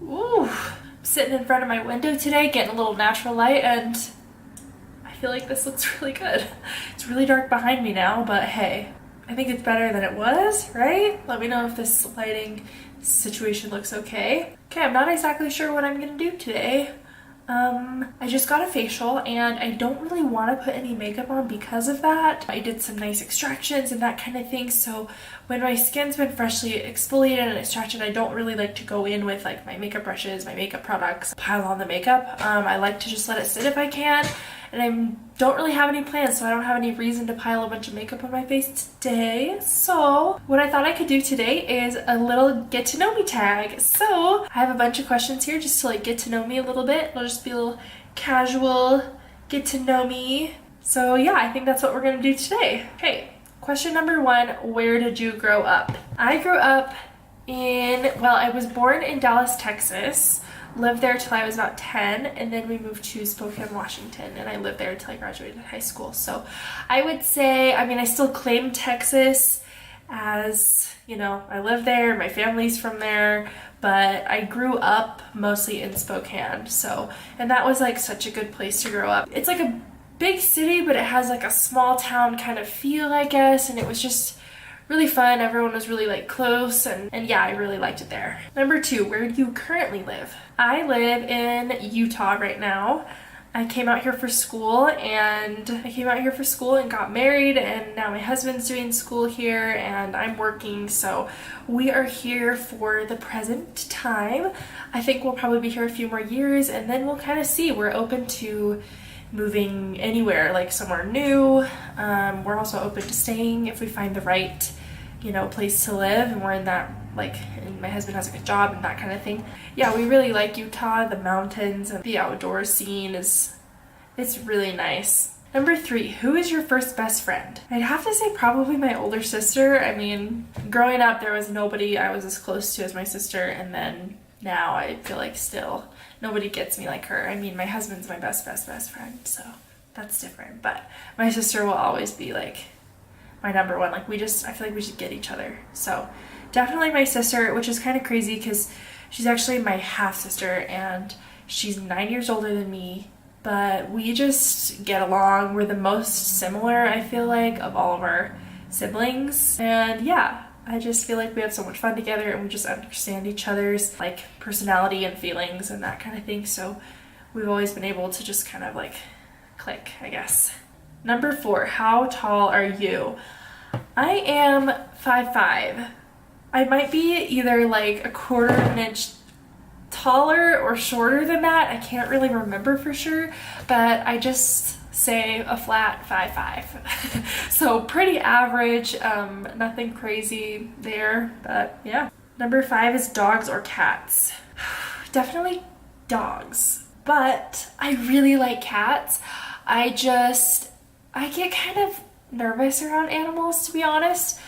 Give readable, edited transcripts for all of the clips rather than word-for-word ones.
Ooh, I'm sitting in front of my window today, getting a little natural light, and I feel like this looks really good. It's really dark behind me now, but hey, I think it's better than it was, right? Let me know if this lighting situation looks okay. Okay, I'm not exactly sure what I'm gonna do today. I just got a facial and I don't really want to put any makeup on because of that. I did some nice extractions and that kind of thing, so when my skin's been freshly exfoliated and extracted, I don't really like to go in with like my makeup brushes, my makeup products, pile on the makeup. I like to just let it sit if I can, and I don't really have any plans, so I don't have any reason to pile a bunch of makeup on my face today. So what I thought I could do today is a little get to know me tag. So I have a bunch of questions here just to like get to know me a little bit. It'll just be a little casual get to know me. So yeah, I think that's what we're gonna do today. Okay, question number one, where did you grow up? I grew up well, I was born in Dallas, Texas. Lived there till I was about 10, and then we moved to Spokane, Washington, and I lived there until I graduated high school. So I would say, I mean, I still claim Texas as, you know, I live there, my family's from there, but I grew up mostly in Spokane. So, and that was like such a good place to grow up. It's like a big city, but it has like a small town kind of feel, I guess, and it was just really fun. Everyone was really like close, and yeah, I really liked it there. Number two, where do you currently live? I live in Utah right now. I came out here for school and got married, and now my husband's doing school here and I'm working, so we are here for the present time. I think we'll probably be here a few more years and then we'll kind of see. We're open to moving anywhere, like somewhere new. We're also open to staying if we find the right, you know, place to live, and we're in that, like, and my husband has a good job and that kind of thing. Yeah, we really like Utah. The mountains and the outdoor scene it's really nice. Number three, who is your first best friend? I'd have to say probably my older sister. I mean, growing up there was nobody I was as close to as my sister, and then now I feel like still nobody gets me like her. I mean, my husband's my best friend, so that's different, but my sister will always be like my number one. Like, I feel like we just get each other. So definitely my sister, which is kind of crazy because she's actually my half sister and she's 9 years older than me, but we just get along. We're the most similar, I feel like, of all of our siblings, and yeah, I just feel like we have so much fun together and we just understand each other's like personality and feelings and that kind of thing. So we've always been able to just kind of like click, I guess. Number four, how tall are you? I am 5'5". I might be either like a quarter of an inch taller or shorter than that. I can't really remember for sure, but I just say a flat 5'5". So pretty average, nothing crazy there, but yeah. Number five is dogs or cats. Definitely dogs, but I really like cats. I get kind of nervous around animals, to be honest.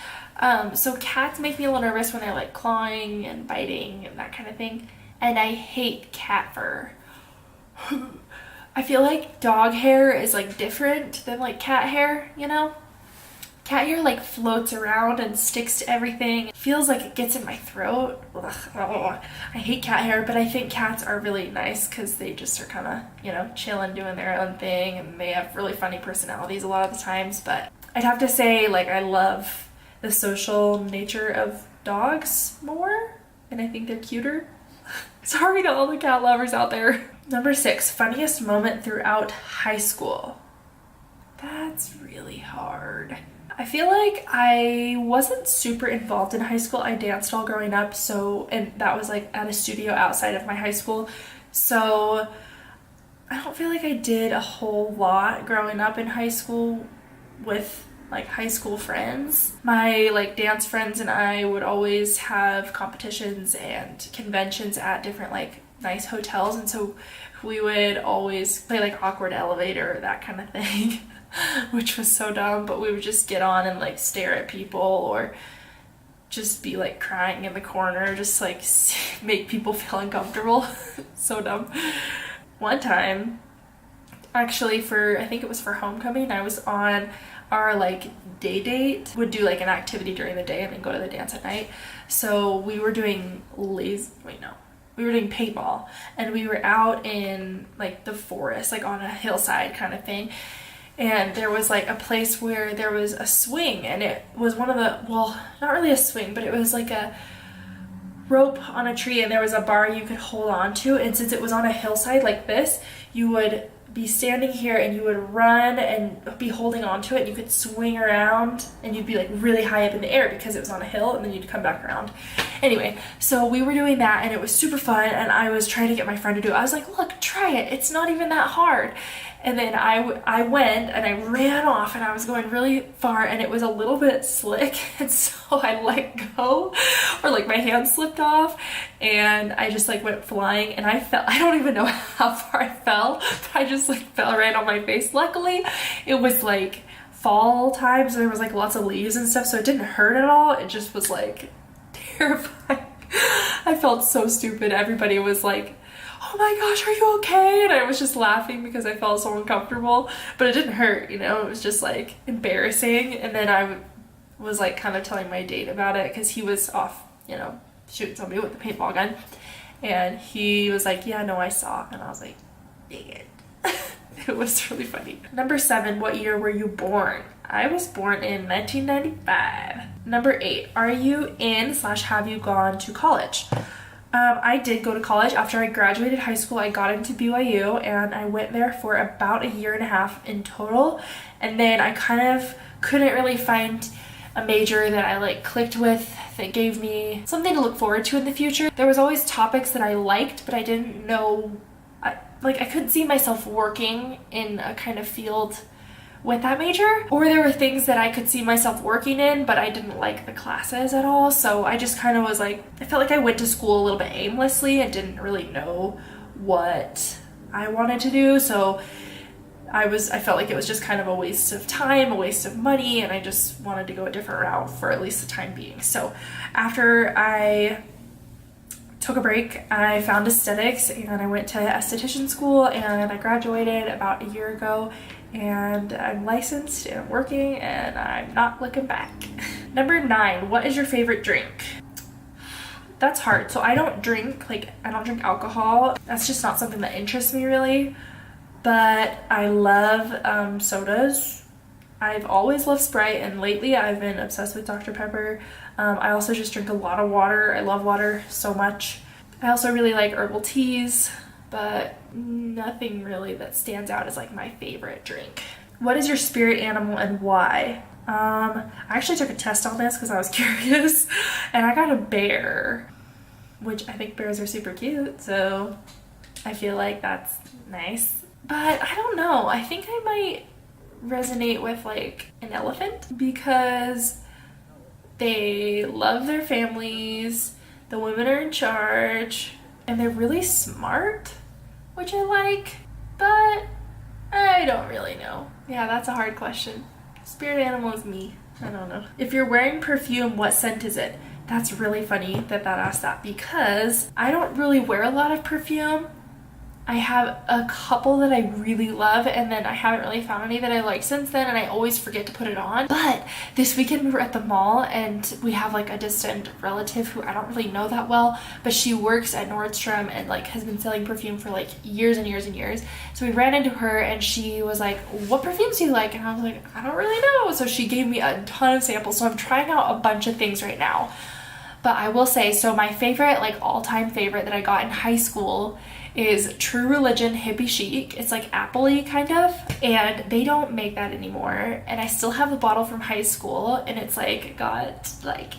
So cats make me a little nervous when they're like clawing and biting and that kind of thing. And I hate cat fur. I feel like dog hair is like different than like cat hair, you know? Cat hair like floats around and sticks to everything. It feels like it gets in my throat. Ugh, oh, I hate cat hair, but I think cats are really nice because they just are kind of, you know, chilling, doing their own thing, and they have really funny personalities a lot of the times. But I'd have to say, like, I love the social nature of dogs more, and I think they're cuter. Sorry to all the cat lovers out there. Number six, funniest moment throughout high school. That's really hard. I feel like I wasn't super involved in high school. I danced all growing up, and that was like at a studio outside of my high school. So I don't feel like I did a whole lot growing up in high school with like high school friends. My like dance friends and I would always have competitions and conventions at different like nice hotels, and so we would always play like awkward elevator, that kind of thing. Which was so dumb, but we would just get on and like stare at people or just be like crying in the corner, just like make people feel uncomfortable. So dumb. One time, actually, I think it was for homecoming, I was on our like day date. Would do like an activity during the day and then go to the dance at night. So we were doing we were doing paintball, and we were out in like the forest, like on a hillside kind of thing. And there was like a place where there was a swing, and it was one of the, well, not really a swing, but it was like a rope on a tree, and there was a bar you could hold on to. And since it was on a hillside like this, you would be standing here and you would run and be holding on to it, and you could swing around, and you'd be like really high up in the air because it was on a hill, and then you'd come back around. Anyway, so we were doing that, and it was super fun, and I was trying to get my friend to do it. I was like, look, try it, it's not even that hard. And then I went and I ran off, and I was going really far, and it was a little bit slick, and so I let go, or like my hand slipped off, and I just like went flying, and I fell. I don't even know how far I fell, but I just like fell right on my face. Luckily, it was like fall time, so there was like lots of leaves and stuff, so it didn't hurt at all. It just was like terrifying. I felt so stupid. Everybody was like, oh my gosh, are you okay? And I was just laughing because I felt so uncomfortable, but it didn't hurt, you know, it was just like embarrassing. And then I was like kind of telling my date about it because he was off, you know, shooting somebody with the paintball gun. And he was like, yeah, no, I saw. And I was like, dang it. It was really funny. Number 7, what year were you born? I was born in 1995. Number 8, are you in/have you gone to college? I did go to college. After I graduated high school, I got into BYU, and I went there for about a year and a half in total. And then I kind of couldn't really find a major that I like clicked with that gave me something to look forward to in the future. There was always topics that I liked, but I didn't know, I couldn't see myself working in a kind of field with that major, or there were things that I could see myself working in, but I didn't like the classes at all. So I just kind of was like, I felt like I went to school a little bit aimlessly and didn't really know what I wanted to do. So I felt like it was just kind of a waste of time, a waste of money, and I just wanted to go a different route for at least the time being. So after I took a break, I found aesthetics, and I went to esthetician school, and I graduated about a year ago, and I'm licensed and working, and I'm not looking back. Number 9, what is your favorite drink? That's hard. So I don't drink alcohol. That's just not something that interests me really, but I love sodas. I've always loved Sprite, and lately I've been obsessed with Dr. Pepper. I also just drink a lot of water. I love water so much. I also really like herbal teas, but nothing really that stands out as like my favorite drink. What is your spirit animal and why? I actually took a test on this because I was curious, and I got a bear, which I think bears are super cute, so I feel like that's nice. But I don't know, I think I might resonate with like an elephant because they love their families, the women are in charge, and they're really smart, which I like, but I don't really know. Yeah, that's a hard question. Spirit animal is me. I don't know. If you're wearing perfume, what scent is it? That's really funny that asked that because I don't really wear a lot of perfume. I have a couple that I really love, and then I haven't really found any that I like since then, and I always forget to put it on. But this weekend we were at the mall, and we have like a distant relative who I don't really know that well, but she works at Nordstrom and like has been selling perfume for like years and years and years. So we ran into her, and she was like, what perfumes do you like? And I was like, I don't really know. So she gave me a ton of samples, so I'm trying out a bunch of things right now. But I will say, so my favorite, like all-time favorite that I got in high school is True Religion Hippie Chic. It's like apple-y kind of, and they don't make that anymore. And I still have the bottle from high school, and it's like got like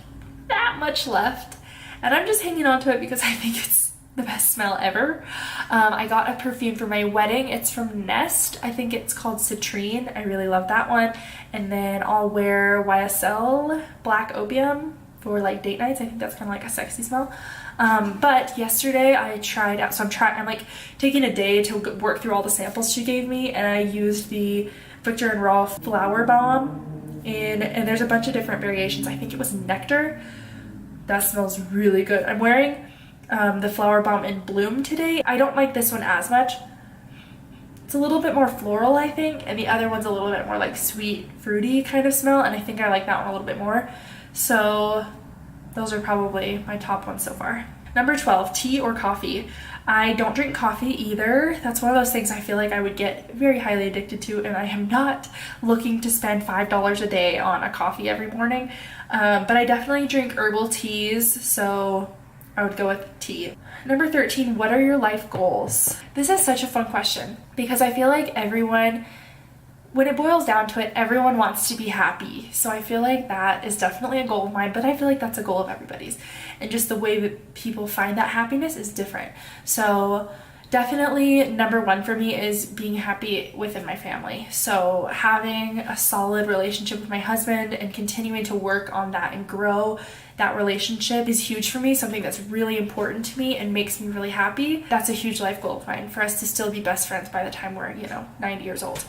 that much left, and I'm just hanging on to it because I think it's the best smell ever. I got a perfume for my wedding. It's from Nest. I think it's called Citrine. I really love that one. And then I'll wear YSL Black Opium for like date nights. I think that's kind of like a sexy smell. But yesterday I tried out, so I'm like taking a day to work through all the samples she gave me, and I used the Victor and Rolf Flower Bomb and there's a bunch of different variations. I think it was Nectar. That smells really good. I'm wearing the Flower Bomb in Bloom today. I don't like this one as much. It's a little bit more floral, I think, and the other one's a little bit more like sweet, fruity kind of smell, and I think I like that one a little bit more. So those are probably my top ones so far. Number 12, tea or coffee. I don't drink coffee either. That's one of those things I feel like I would get very highly addicted to, and I am not looking to spend $5 a day on a coffee every morning. But I definitely drink herbal teas, so I would go with tea. Number 13, what are your life goals? This is such a fun question because I feel like everyone, when it boils down to it, everyone wants to be happy. So I feel like that is definitely a goal of mine, but I feel like that's a goal of everybody's. And just the way that people find that happiness is different. So definitely number one for me is being happy within my family. So having a solid relationship with my husband and continuing to work on that and grow that relationship is huge for me, something that's really important to me and makes me really happy. That's a huge life goal of mine, for us to still be best friends by the time we're, 90 years old.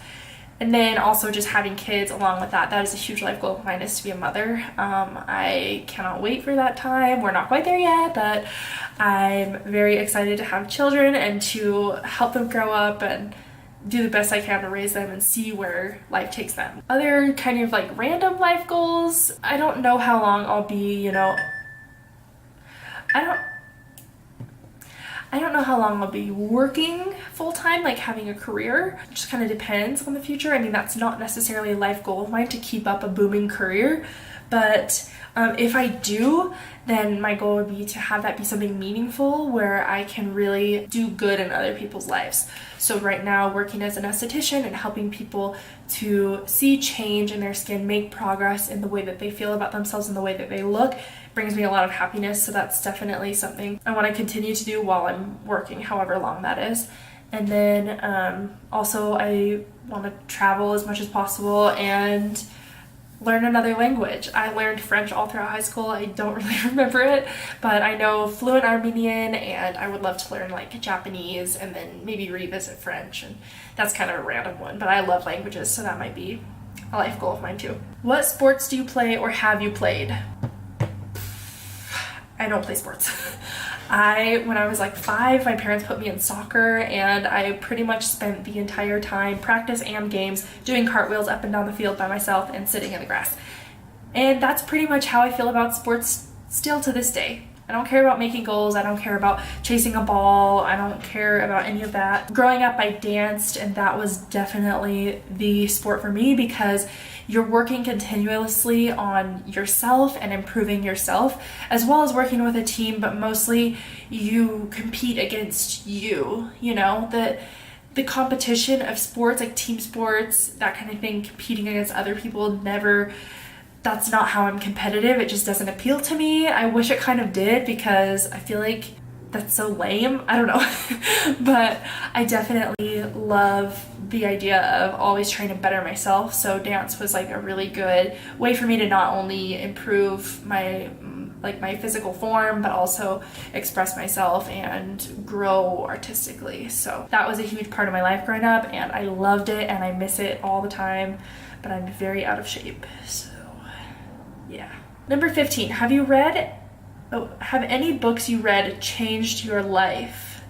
And then also just having kids along with that. That is a huge life goal of mine, is to be a mother. I cannot wait for that time. We're not quite there yet, but I'm very excited to have children and to help them grow up and do the best I can to raise them and see where life takes them. Other kind of like random life goals, I don't know how long I'll be, I don't know how long I'll be working full-time, like having a career. It just kind of depends on the future. I mean, that's not necessarily a life goal of mine to keep up a booming career, but if I do, then my goal would be to have that be something meaningful where I can really do good in other people's lives. So right now, working as an esthetician and helping people to see change in their skin, make progress in the way that they feel about themselves and the way that they look, brings me a lot of happiness. So that's definitely something I want to continue to do while I'm working, however long that is. And then also I want to travel as much as possible and learn another language. I learned French all throughout high school. I don't really remember it, but I know fluent Armenian, and I would love to learn like Japanese and then maybe revisit French. And that's kind of a random one, but I love languages, so that might be a life goal of mine too. What sports do you play or have you played? I don't play sports. When I was like 5, my parents put me in soccer, and I pretty much spent the entire time, practice and games, doing cartwheels up and down the field by myself and sitting in the grass. And that's pretty much how I feel about sports still to this day. I don't care about making goals. I don't care about chasing a ball. I don't care about any of that. Growing up, I danced, and that was definitely the sport for me because you're working continuously on yourself and improving yourself, as well as working with a team, but mostly you compete against you, the competition of sports, like team sports, that kind of thing, competing against other people, that's not how I'm competitive. It just doesn't appeal to me. I wish it kind of did because I feel like that's so lame. I don't know. But I definitely love the idea of always trying to better myself. So dance was like a really good way for me to not only improve my physical form, but also express myself and grow artistically. So that was a huge part of my life growing up, and I loved it and I miss it all the time, but I'm very out of shape. So yeah. Number 15, have any books you read changed your life?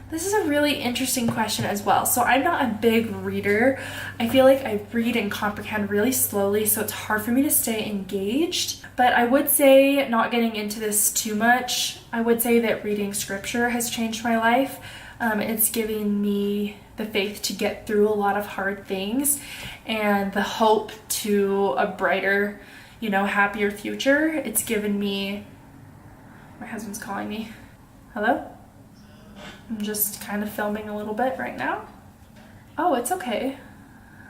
This is a really interesting question as well. So I'm not a big reader. I feel like I read and comprehend really slowly, so it's hard for me to stay engaged. But I would say, not getting into this too much, I would say that reading scripture has changed my life. It's giving me the faith to get through a lot of hard things and the hope to a brighter, happier future. It's given me... My husband's calling me. Hello? I'm just kind of filming a little bit right now. Oh, it's okay.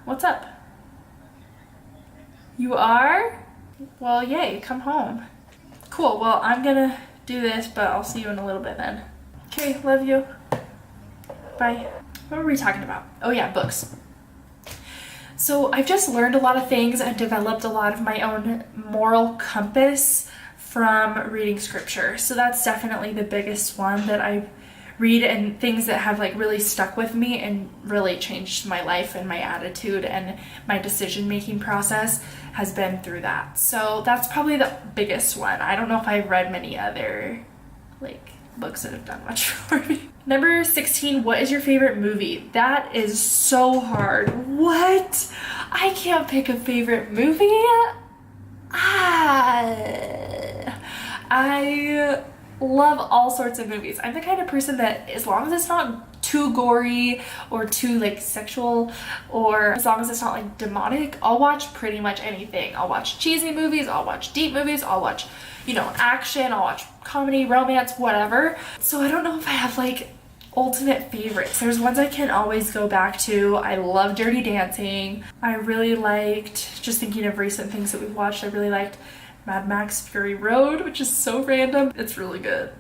What's up? You are? Well, yay, come home. Cool, well, I'm gonna do this, but I'll see you in a little bit then. Okay, love you. Bye. What were we talking about? Oh yeah, books. So I've just learned a lot of things and developed a lot of my own moral compass from reading scripture. So that's definitely the biggest one that I read, and things that have really stuck with me and really changed my life and my attitude and my decision-making process has been through that. So that's probably the biggest one. I don't know if I've read many other books that have done much for me. Number 16, what is your favorite movie? That is so hard. What? I can't pick a favorite movie. love all sorts of movies. I'm the kind of person that as long as it's not too gory or too like sexual, or as long as it's not like demonic, I'll watch pretty much anything. I'll watch cheesy movies, I'll watch deep movies, I'll watch, you know, action, I'll watch comedy, romance, whatever. So I don't know if I have like ultimate favorites. There's ones I can always go back to. I love Dirty Dancing. I really liked, just thinking of recent things that we've watched, I really liked Mad Max Fury Road, which is so random. It's really good.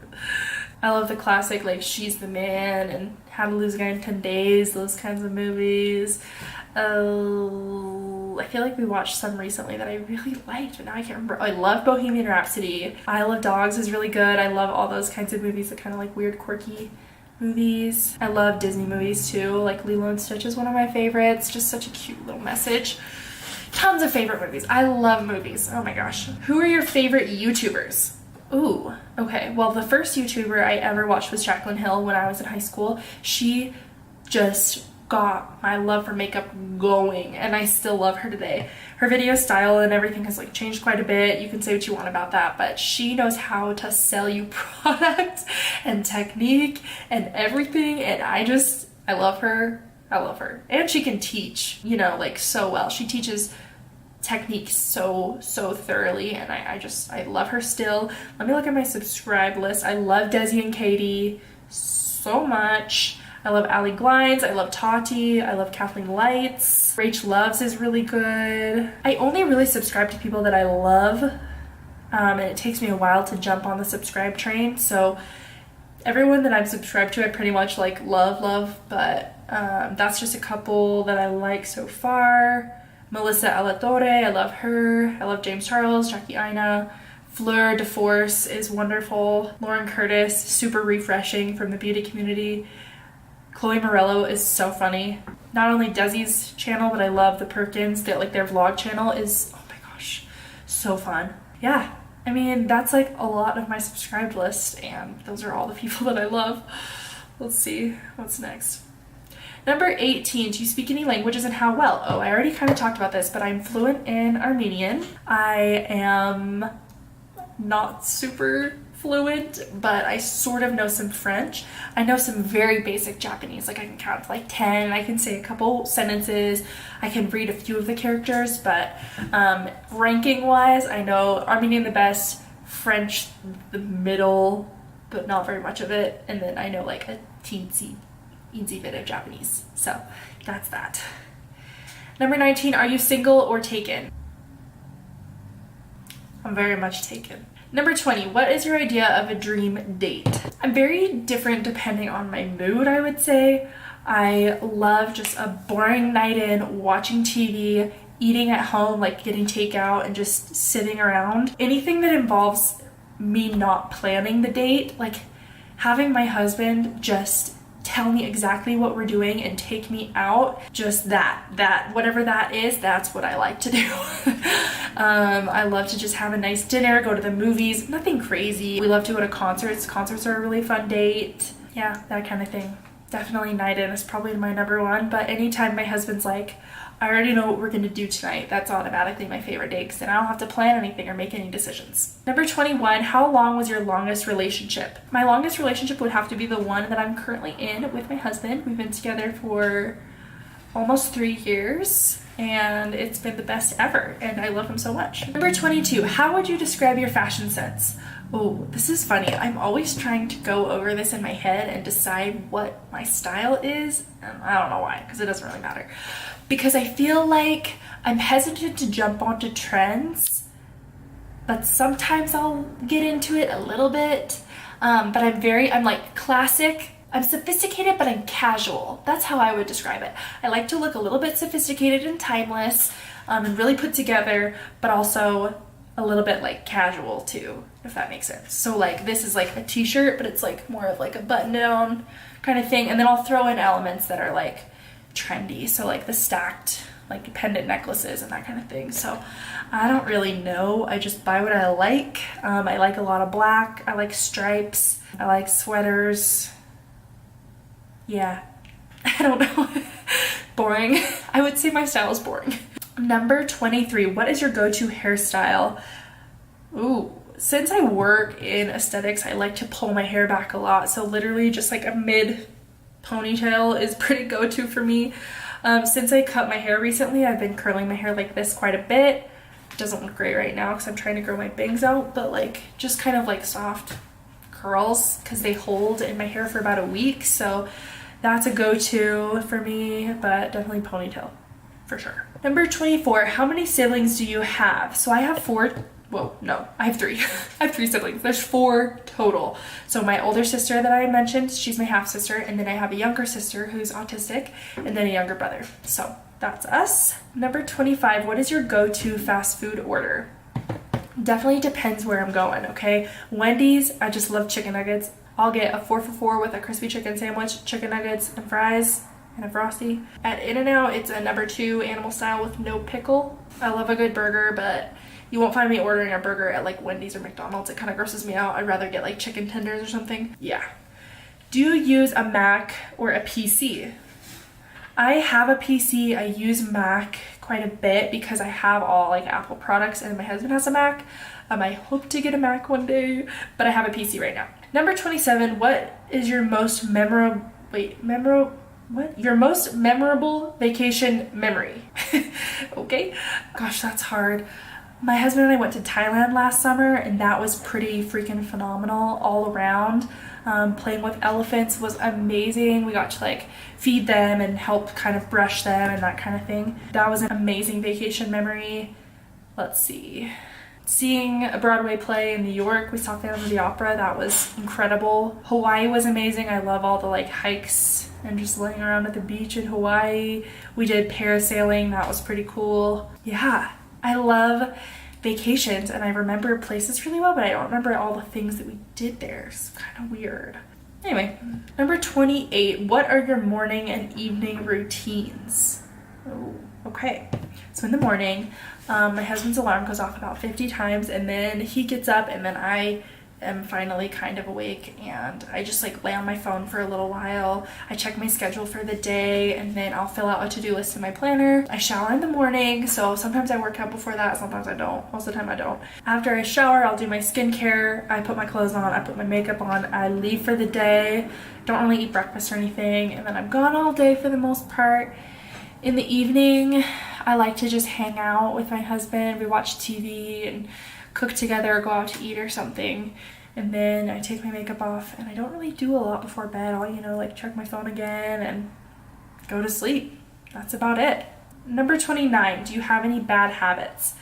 I love the classic like She's the Man and How to Lose a Guy in 10 Days, those kinds of movies. I feel like we watched some recently that I really liked, but now I can't remember. I love Bohemian Rhapsody. Isle of Dogs is really good. I love all those kinds of movies, that kind of like weird, quirky movies. I love Disney movies too, like Lilo and Stitch is one of my favorites. Just such a cute little message. Tons of favorite movies. I love movies. Oh my gosh. Who are your favorite YouTubers? Ooh, okay. Well, the first YouTuber I ever watched was Jaclyn Hill when I was in high school. She just got my love for makeup going, and I still love her today. Her video style and everything has like changed quite a bit. You can say what you want about that, but she knows how to sell you products and technique and everything, and I love her. I love her. And she can teach, you know, like so well. She teaches technique so thoroughly, and I love her still. Let me look at my subscribe list. I love Desi and Katie so much. I love Allie Glines, I love Tati, I love Kathleen Lights. Rach Loves is really good. I only really subscribe to people that I love, and it takes me a while to jump on the subscribe train, so everyone that I'm subscribed to I pretty much like love, but that's just a couple that I like so far. Melissa Alatorre, I love her. I love James Charles, Jackie Aina. Fleur de Force is wonderful. Lauren Curtis, super refreshing from the beauty community. Chloe Morello is so funny. Not only Desi's channel, but I love the Perkins. Their vlog channel is, oh my gosh, so fun. Yeah, I mean, that's like a lot of my subscribed list, and those are all the people that I love. Let's see, what's next? Number 18, do you speak any languages and how well? Oh, I already kind of talked about this, but I'm fluent in Armenian. I am not super fluent, but I sort of know some French. I know some very basic Japanese, like I can count to like 10, I can say a couple sentences, I can read a few of the characters, but ranking wise, I know Armenian the best, French the middle, but not very much of it, and then I know like a teensy bit of Japanese. So that's that. Number 19, are you single or taken? I'm very much taken. Number 20, what is your idea of a dream date? I'm very different depending on my mood, I would say. I love just a boring night in, watching TV, eating at home, like getting takeout and just sitting around. Anything that involves me not planning the date, like having my husband just tell me exactly what we're doing and take me out, just that whatever that is, that's what I like to do. I love to just have a nice dinner, go to the movies, nothing crazy. We love to go to concerts. Concerts are a really fun date. Yeah, that kind of thing. Definitely night in is probably my number one, but anytime my husband's like, I already know what we're gonna do tonight, that's automatically my favorite date, because then I don't have to plan anything or make any decisions. Number 21, how long was your longest relationship? My longest relationship would have to be the one that I'm currently in with my husband. We've been together for almost 3 years, and it's been the best ever, and I love him so much. Number 22, how would you describe your fashion sense? Oh, this is funny. I'm always trying to go over this in my head and decide what my style is, and I don't know why, because it doesn't really matter. Because I feel like I'm hesitant to jump onto trends, but sometimes I'll get into it a little bit. But I'm like classic. I'm sophisticated, but I'm casual. That's how I would describe it. I like to look a little bit sophisticated and timeless, and really put together, but also a little bit like casual too, if that makes sense. So like this is like a t-shirt, but it's like more of like a button down kind of thing. And then I'll throw in elements that are like trendy, so like the stacked like pendant necklaces and that kind of thing. So I don't really know, I just buy what I like. I like a lot of black, I like stripes, I like sweaters. Yeah, I don't know. Boring. I would say my style is boring. Number 23, what is your go-to hairstyle? Ooh, since I work in aesthetics, I like to pull my hair back a lot. So literally just like a mid ponytail is pretty go-to for me. Since I cut my hair recently, I've been curling my hair like this quite a bit. It doesn't look great right now because I'm trying to grow my bangs out, but like just kind of like soft curls because they hold in my hair for about a week. So that's a go-to for me, but definitely ponytail for sure. Number 24, how many siblings do you have? So I have 4. Whoa, no, I have 3. I have 3 siblings. There's 4 total. So my older sister that I mentioned, she's my half sister, and then I have a younger sister who's autistic, and then a younger brother. So that's us. Number 25, what is your go-to fast food order? Definitely depends where I'm going, okay? Wendy's, I just love chicken nuggets. I'll get a 4 for $4 with a crispy chicken sandwich, chicken nuggets and fries, and a Frosty. At In-N-Out, it's a number 2 animal style with no pickle. I love a good burger, but you won't find me ordering a burger at like Wendy's or McDonald's. It kind of grosses me out. I'd rather get like chicken tenders or something. Yeah. Do you use a Mac or a PC? I have a PC. I use Mac quite a bit because I have all like Apple products and my husband has a Mac. I hope to get a Mac one day, but I have a PC right now. Number 27, what is your most your most memorable vacation memory? Okay. Gosh, that's hard. My husband and I went to Thailand last summer and that was pretty freaking phenomenal all around. Playing with elephants was amazing. We got to like feed them and help kind of brush them and that kind of thing. That was an amazing vacation memory. Let's see. Seeing a Broadway play in New York, we saw Phantom of the Opera. That was incredible. Hawaii was amazing. I love all the like hikes and just laying around at the beach in Hawaii. We did parasailing. That was pretty cool. Yeah. I love vacations and I remember places really well, but I don't remember all the things that we did there. It's kind of weird. Anyway, number 28, what are your morning and evening routines? Oh, okay. So in the morning, my husband's alarm goes off about 50 times and then he gets up and then I am finally kind of awake and I just like lay on my phone for a little while. I check my schedule for the day and then I'll fill out a to-do list in my planner. I shower in the morning, so sometimes I work out before that, sometimes I don't. Most of the time I don't. After I shower, I'll do my skincare, I put my clothes on, I put my makeup on, I leave for the day. Don't really eat breakfast or anything, and then I'm gone all day for the most part. In the evening, I like to just hang out with my husband. We watch TV and cook together or go out to eat or something, and then I take my makeup off and I don't really do a lot before bed. I'll, you know, like check my phone again and go to sleep. That's about it. Number 29, do you have any bad habits?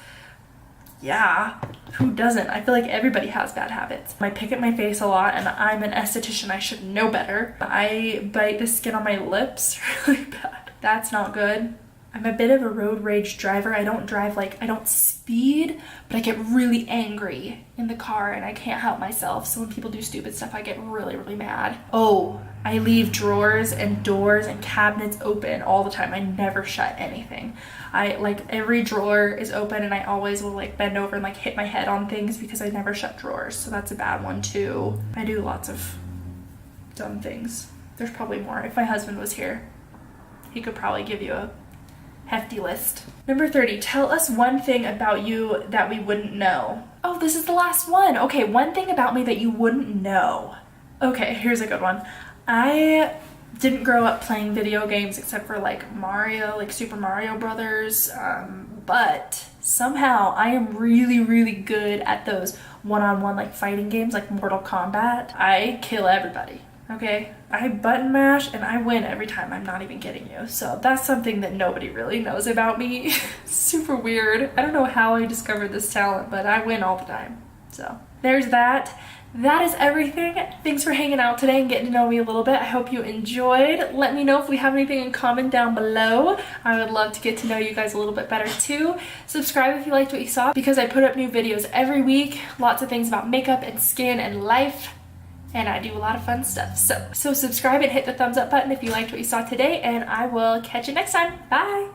Yeah, who doesn't? I feel like everybody has bad habits. I pick at my face a lot and I'm an esthetician, I should know better. I bite the skin on my lips really bad. That's not good. I'm a bit of a road rage driver. I don't speed, but I get really angry in the car and I can't help myself. So when people do stupid stuff, I get really, really mad. Oh, I leave drawers and doors and cabinets open all the time. I never shut anything. Every drawer is open and I always will like bend over and like hit my head on things because I never shut drawers. So that's a bad one too. I do lots of dumb things. There's probably more. If my husband was here, he could probably give you a hefty list. Number 30, tell us one thing about you that we wouldn't know. Oh, this is the last one. Okay, one thing about me that you wouldn't know. Okay, here's a good one. I didn't grow up playing video games except for like Mario, like Super Mario Brothers, but somehow I am really, really good at those one-on-one like fighting games like Mortal Kombat. I kill everybody. Okay, I button mash and I win every time. I'm not even kidding you. So that's something that nobody really knows about me. Super weird. I don't know how I discovered this talent, but I win all the time. So there's that. That is everything. Thanks for hanging out today and getting to know me a little bit. I hope you enjoyed. Let me know if we have anything in common down below. I would love to get to know you guys a little bit better too. Subscribe if you liked what you saw because I put up new videos every week. Lots of things about makeup and skin and life. And I do a lot of fun stuff. So subscribe and hit the thumbs up button if you liked what you saw today, and I will catch you next time. Bye!